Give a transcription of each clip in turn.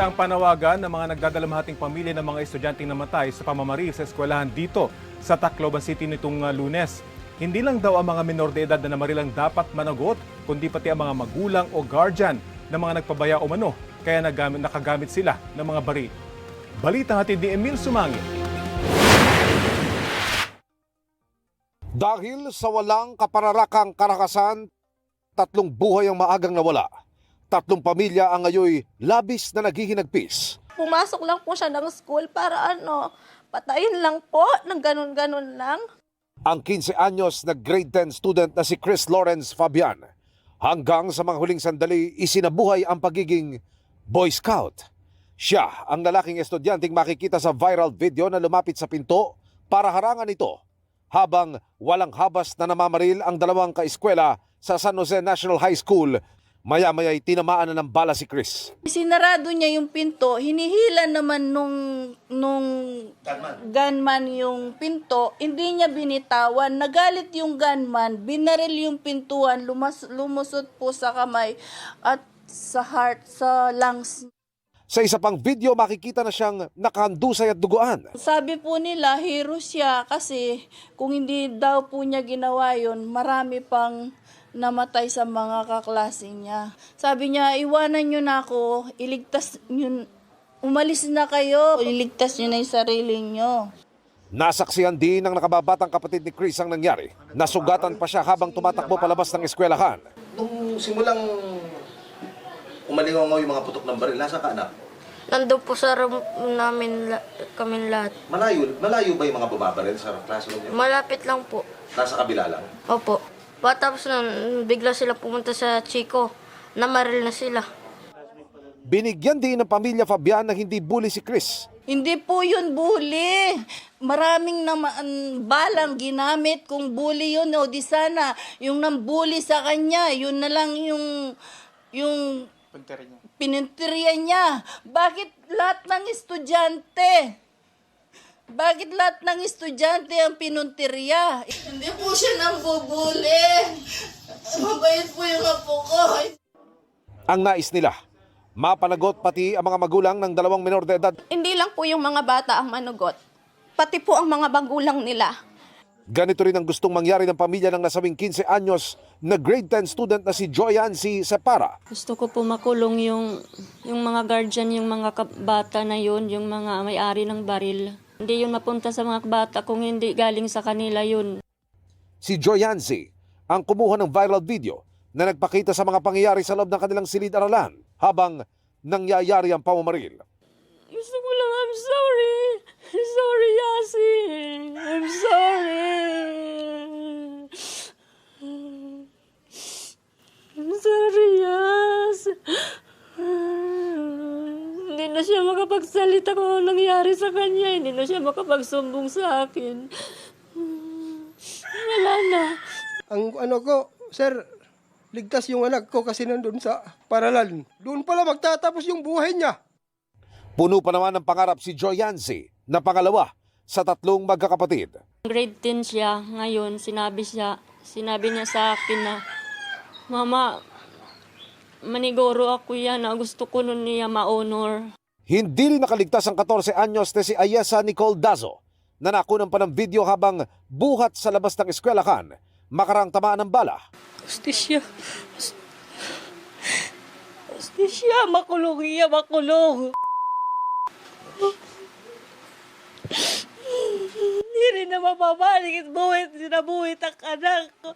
Isa ang panawagan ng mga nagdadalamhating pamilya ng mga estudyanteng namatay sa pamamaril sa eskwelahan dito sa Tacloban City nitong Lunes. Hindi lang daw ang mga menor de edad na namaril ang dapat managot, kundi pati ang mga magulang o guardian ng mga nagpabaya o mano, kaya nakagamit sila ng mga baril. Balitang hatid ni Emil Sumangit. Dahil sa walang kapararakang karakasan, 3 buhay ang maagang nawala. 3 pamilya ang ngayoy labis na naghihinagpis. Pumasok lang po siya ng school para patayin lang po, ng ganun-ganun lang. Ang 15 anyos na grade 10 student na si Chris Lawrence Fabian, hanggang sa mga huling sandali isinabuhay ang pagiging Boy Scout. Siya ang lalaking estudyanteng makikita sa viral video na lumapit sa pinto para harangan ito, habang walang habas na namamaril ang 2 kaeskwela sa San Jose National High School. Maya-maya'y tinamaan na ng bala si Chris. Sinarado niya yung pinto, hinihila naman nung gunman yung pinto, hindi niya binitawan, nagalit yung gunman, binaril yung pintuan, lumusot po sa kamay at sa heart, sa lungs. Sa isa pang video, makikita na siyang nakahandusay at duguan. Sabi po nila, hero siya kasi kung hindi daw po niya ginawa yun, marami pang namatay sa mga kaklase niya. Sabi niya, iwanan niyo na ako, iligtas niyo, umalis na kayo, iligtas niyo na yung sarili niyo. Nasaksihan din ng nakababatang kapatid ni Chris ang nangyari. Nasugatan pa siya habang tumatakbo palabas ng eskwelahan. Nung simulang umalingaw yung mga putok ng baril, nasa ka anak? Nandun po sa room namin, kaming lahat. Malayo ba yung mga bumabaril sa classroom niyo? Malapit lang po. Nasa kabila lang? Opo. Tapos nun, bigla sila pumunta sa Chico. Namaril na sila. Binigyan din ng pamilya Fabian na hindi bully si Chris. Hindi po yun bully. Maraming naman balang ginamit kung bully yun o di sana yung nambully sa kanya, yun na lang yung pininteriya niya. Bakit lahat ng estudyante? Bakit lahat ng estudyante ang pinunteriya? Hindi po siya nambubuli. Mabait po yung apo ko. Ang nais nila, mapanagot pati ang mga magulang ng 2 menor de edad. Hindi lang po yung mga bata ang manugot, pati po ang mga magulang nila. Ganito rin ang gustong mangyari ng pamilya ng nasabing 15 anyos na grade 10 student na si Joyancy Separa. Gusto ko po makulong yung mga guardian, yung mga bata na yun, yung mga may-ari ng baril. Hindi yun mapunta sa mga bata kung hindi galing sa kanila yun. Si Joyancy ang kumuha ng viral video na nagpakita sa mga pangyayari sa loob ng kanilang silid-aralan habang nangyayari ang pamamaril. Gusto ko lang, I'm sorry. Sorry, Yasi. I'm sorry. I'm sorry, Yas. Hindi na siya makapagsalita kung ano nangyari sa kanya. Hindi na siya makapagsumbong sa akin. Wala na. Ang sir, ligtas yung anak ko kasi nandun sa paralan. Doon pala magtatapos yung buhay niya. Puno pa naman ng pangarap si Joyancy na pangalawa sa 3 magkakapatid. Grade 10 siya. Ngayon, sinabi niya sa akin na, Mama, maniguro ako yan na gusto ko nun niya ma-honor. Hindi rin nakaligtas ang 14 anyos na si Ayesa Nicole Dazo na nakunan pa ng video habang buhat sa labas ng eskwelahan, makarang tamaan ng bala. Justisya. Justisya, makulong iya, makulong. Hindi rin na mapabalik at sinabuhit ang anak ko.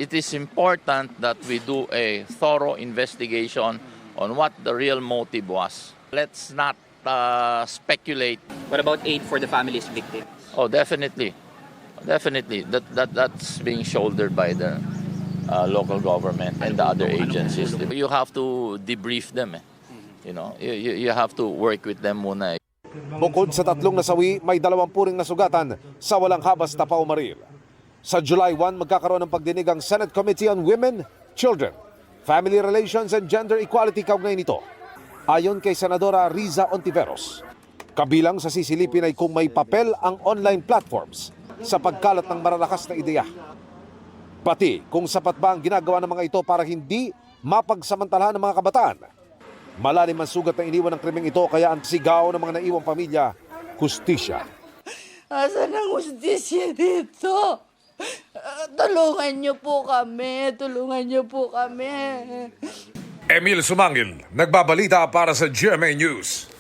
It is important that we do a thorough investigation on what the real motive was. Let's not speculate. What about aid for the families victims? Oh, definitely. Definitely. That's being shouldered by the local government and the other agencies. You have to debrief them. You know, you have to work with them muna. Bukod sa 3 nasawi, may 20 ring nasugatan sa walang habas na paumaril. Sa July 1, magkakaroon ng pagdinig ang Senate Committee on Women, Children, Family Relations and Gender Equality kaugnay nito. Ayon kay Senadora Riza Ontiveros, kabilang sa sisilipin ay kung may papel ang online platforms sa pagkalat ng maralakas na ideya. Pati kung sapat ba ang ginagawa ng mga ito para hindi mapagsamantalahan ng mga kabataan. Malalim ang sugat na iniwan ng krimeng ito kaya ang sigaw ng mga naiwang pamilya, hustisya. Asan ang hustisya dito? Tulungan niyo po kami. Tulungan niyo po kami. Emil Sumangil, nagbabalita para sa GMA News.